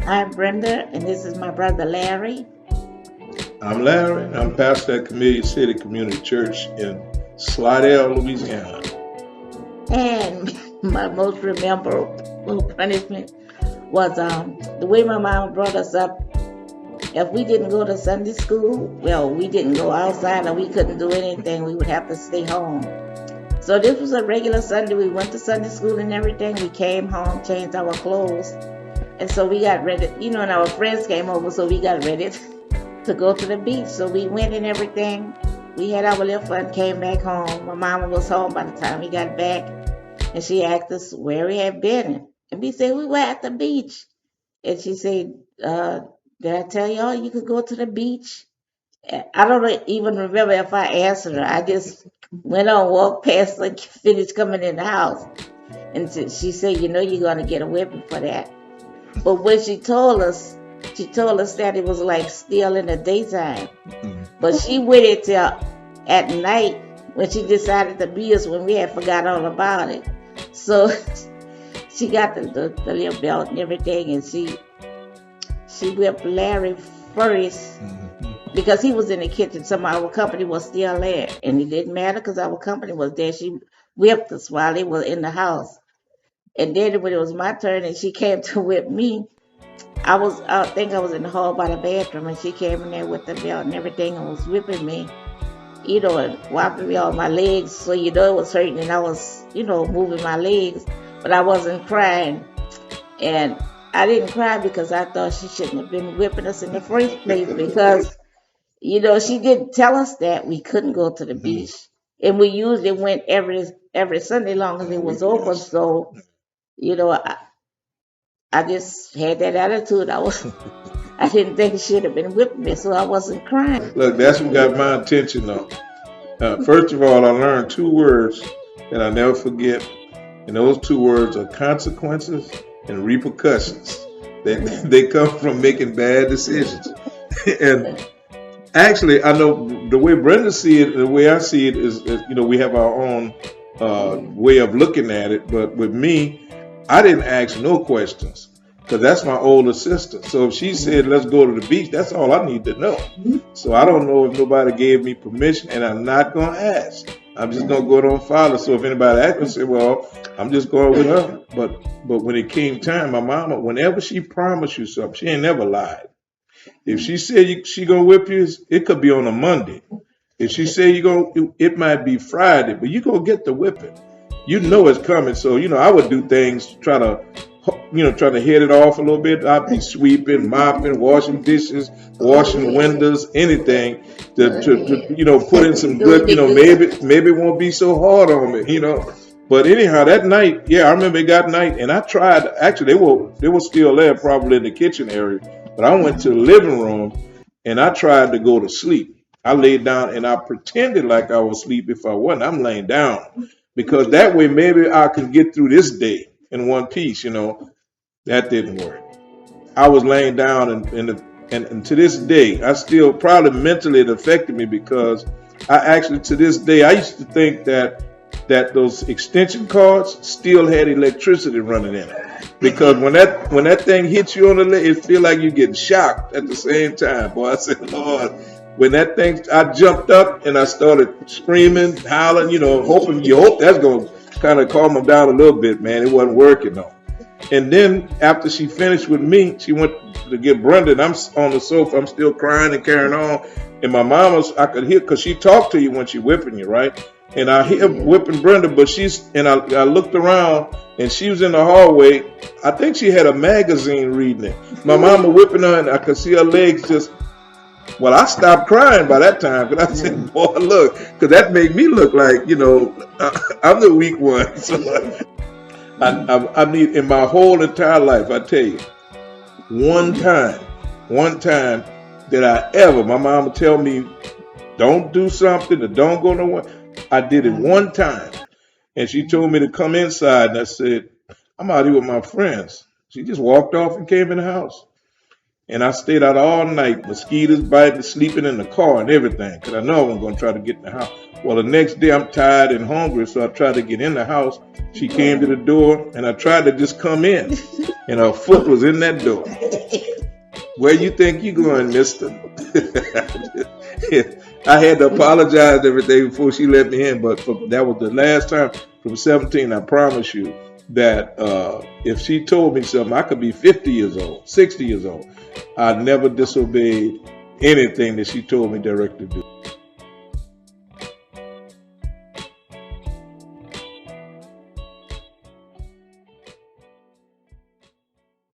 I'm Brenda, and this is my brother Larry. I'm Larry. I'm pastor at Camellia City Community Church in Slidell, Louisiana. And my most memorable punishment was the way my mom brought us up. If we didn't go to Sunday school, well, we didn't go outside or we couldn't do anything. We would have to stay home. So this was a regular Sunday. We went to Sunday school and everything. We came home, changed our clothes. And so we got ready, and our friends came over, so we got ready to go to the beach. So we went and everything. We had our little fun, came back home. My mama was home by the time we got back. And she asked us where we had been. And we said, we were at the beach. And she said, did I tell y'all you could go to the beach? I don't even remember if I answered her. I just went on, walked past, and finished coming in the house. And she said, you're going to get a whipping for that. But when she told us that it was like still in the daytime. Mm-hmm. But she waited till at night when she decided to beat us when we had forgot all about it. So she got the little belt and everything, and she whipped Larry first because he was in the kitchen. Some of our company was still there, and it didn't matter because our company was there. She whipped us while they were in the house. And then when it was my turn and she came to whip me, I think I was in the hall by the bathroom, and she came in there with the belt and everything and was whipping me, and wiping me on my legs. So, it was hurting, and I was, moving my legs, but I wasn't crying. And I didn't cry because I thought she shouldn't have been whipping us in the first place because, she didn't tell us that we couldn't go to the beach. And we usually went every Sunday long as it was open. So, I just had that attitude. I didn't think she should have been whipping me, so I wasn't crying. Look, that's what got my attention though. First of all, I learned two words that I never forget, and those two words are consequences and repercussions. They come from making bad decisions. And actually, I know the way Brenda see it, the way I see it is we have our own way of looking at it. But with me, I didn't ask no questions because that's my older sister. So if she said, let's go to the beach, that's all I need to know. So I don't know if nobody gave me permission, and I'm not going to ask. I'm just going to go on follow. So if anybody asks me, say, well, I'm just going with her. But when it came time, my mama, whenever she promised you something, she ain't never lied. If she said she going to whip you, it could be on a Monday. If she said it might be Friday, but you going to get the whipping. You know it's coming. So, I would do things, try to head it off a little bit. I'd be sweeping, mopping, washing dishes, washing windows, anything to put in some good, maybe it won't be so hard on me, But anyhow, that night, I remember it got night, and I tried. Actually, they were still there, probably in the kitchen area. But I went to the living room, and I tried to go to sleep. I laid down, and I pretended like I was asleep. If I wasn't, I'm laying down. Because that way, maybe I can get through this day in one piece, That didn't work. I was laying down, and to this day, I still probably mentally it affected me because I actually, to this day, I used to think that those extension cords still had electricity running in it. Because when that thing hits you on the leg, it feel like you're getting shocked at the same time. Boy, I said, Lord. When that thing, I jumped up and I started screaming, howling, hoping that's going to kind of calm them down a little bit, man. It wasn't working, though. And then after she finished with me, she went to get Brenda, and I'm on the sofa. I'm still crying and carrying on. And my mama's, I could hear, because she talked to you when she whipping you, right? And I hear whipping Brenda, but I looked around, and she was in the hallway. I think she had a magazine reading it. My mama whipping her, and I could see her legs just. Well, I stopped crying by that time because I said, boy, look, because that made me look like, I'm the weak one. So I need, in my whole entire life, I tell you, one time that my mom would tell me, don't do something or don't go nowhere. I did it one time. And she told me to come inside, and I said, I'm out here with my friends. She just walked off and came in the house. And I stayed out all night, mosquitoes biting, sleeping in the car and everything, because I know I wasn't going to try to get in the house. Well, the next day I'm tired and hungry, so I tried to get in the house. She came to the door, and I tried to just come in. and her foot was in that door. Where you think you going, mister? I had to apologize and everything before she let me in, but that was the last time from 17. I promise you that if she told me something, I could be 50 years old, 60 years old. I never disobeyed anything that she told me directly to do.